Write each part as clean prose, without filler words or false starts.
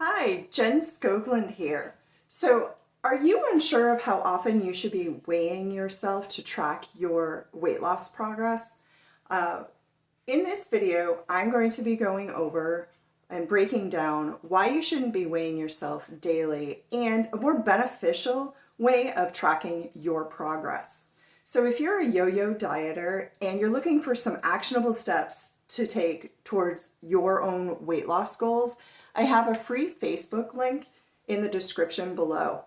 Hi, Jen Skoglund here. So, are you unsure of how often you should be weighing yourself to track your weight loss progress? In this video, I'm going to be going over and breaking down why you shouldn't be weighing yourself daily and a more beneficial way of tracking your progress. So if you're a yo-yo dieter and you're looking for some actionable steps to take towards your own weight loss goals, I have a free Facebook link in the description below.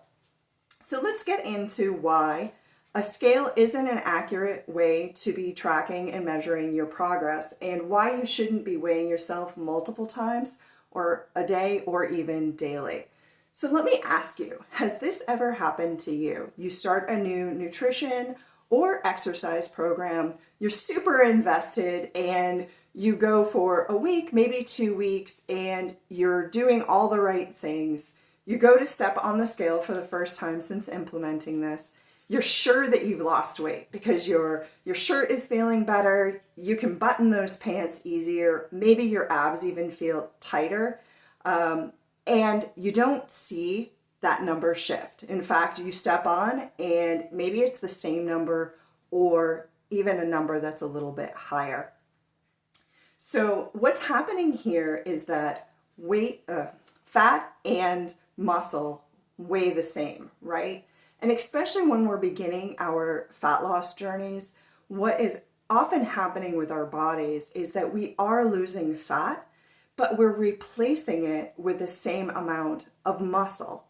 So let's get into why a scale isn't an accurate way to be tracking and measuring your progress, and why you shouldn't be weighing yourself multiple times or a day or even daily. So let me ask you, has this ever happened to you? You start a new nutrition or exercise program, you're super invested, and you go for a week, maybe 2 weeks, and you're doing all the right things. You go to step on the scale for the first time since implementing this. You're sure that you've lost weight because your shirt is feeling better, you can button those pants easier, maybe your abs even feel tighter, and you don't see that number shift. In fact, you step on and maybe it's the same number or even a number that's a little bit higher. So what's happening here is that fat and muscle weigh the same, right? And especially when we're beginning our fat loss journeys, what is often happening with our bodies is that we are losing fat, but we're replacing it with the same amount of muscle.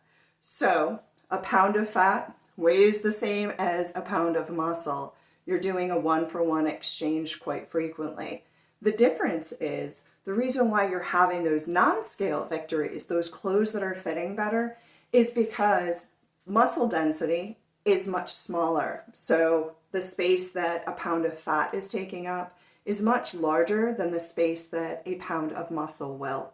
So a pound of fat weighs the same as a pound of muscle. You're doing a 1-for-1 exchange quite frequently. The difference is the reason why you're having those non-scale victories, those clothes that are fitting better, is because muscle density is much smaller. So the space that a pound of fat is taking up is much larger than the space that a pound of muscle will.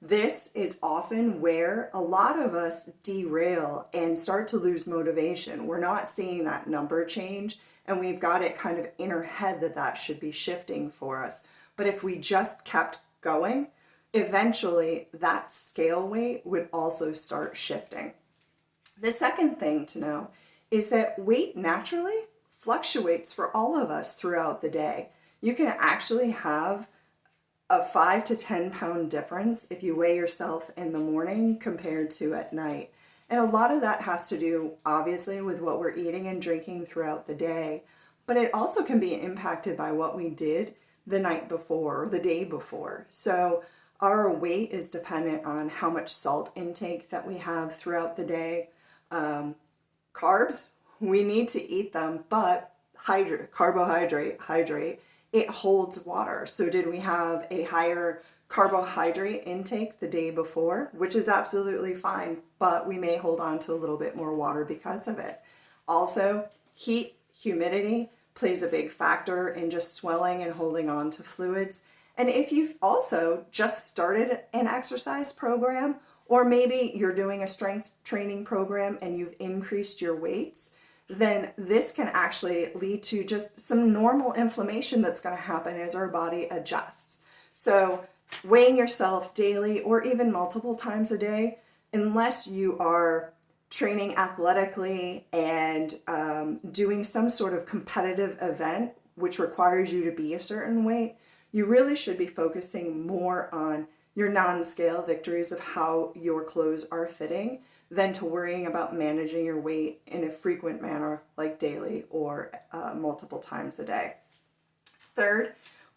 This is often where a lot of us derail and start to lose motivation. We're not seeing that number change, and we've got it kind of in our head that that should be shifting for us. But if we just kept going, eventually that scale weight would also start shifting. The second thing to know is that weight naturally fluctuates for all of us throughout the day. You can actually have a 5 to 10 pound difference if you weigh yourself in the morning compared to at night. And a lot of that has to do, obviously, with what we're eating and drinking throughout the day, but it also can be impacted by what we did the night before or the day before. So our weight is dependent on how much salt intake that we have throughout the day. Carbs, we need to eat them, but hydrate, it holds water. So did we have a higher carbohydrate intake the day before, which is absolutely fine, but we may hold on to a little bit more water because of it. Also, heat, humidity plays a big factor in just swelling and holding on to fluids. And if you've also just started an exercise program, or maybe you're doing a strength training program and you've increased your weights, then this can actually lead to just some normal inflammation that's going to happen as our body adjusts. So weighing yourself daily or even multiple times a day, unless you are training athletically and doing some sort of competitive event which requires you to be a certain weight, you really should be focusing more on your non-scale victories of how your clothes are fitting than to worrying about managing your weight in a frequent manner like daily or multiple times a day. Third,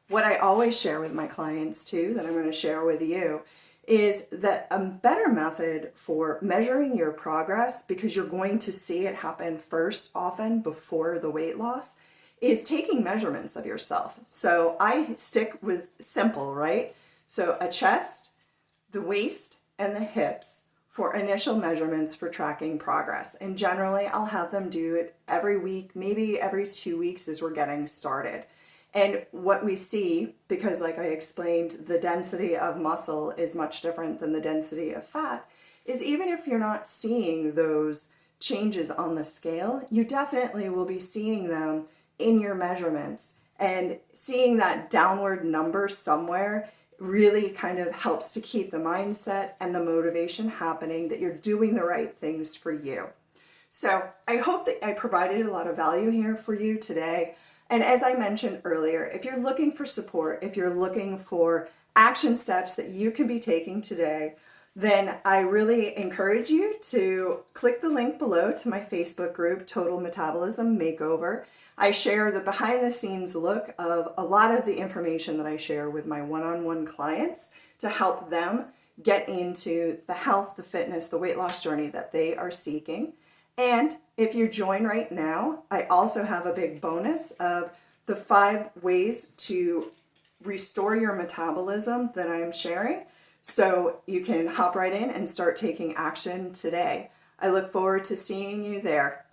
what I always share with my clients too, that I'm going to share with you, is that a better method for measuring your progress, because you're going to see it happen first often before the weight loss, is taking measurements of yourself. So I stick with simple, right? So a chest, the waist, and the hips for initial measurements for tracking progress. And generally, I'll have them do it every week, maybe every 2 weeks as we're getting started. And what we see, because like I explained, the density of muscle is much different than the density of fat, is even if you're not seeing those changes on the scale, you definitely will be seeing them in your measurements. And seeing that downward number somewhere really kind of helps to keep the mindset and the motivation happening that you're doing the right things for you. So I hope that I provided a lot of value here for you today. And as I mentioned earlier, if you're looking for support, if you're looking for action steps that you can be taking today, then I really encourage you to click the link below to my Facebook group, Total Metabolism Makeover. I share the behind the scenes look of a lot of the information that I share with my one-on-one clients to help them get into the health, the fitness, the weight loss journey that they are seeking. And if you join right now, I also have a big bonus of the 5 ways to restore your metabolism that I'm sharing. So you can hop right in and start taking action today. I look forward to seeing you there.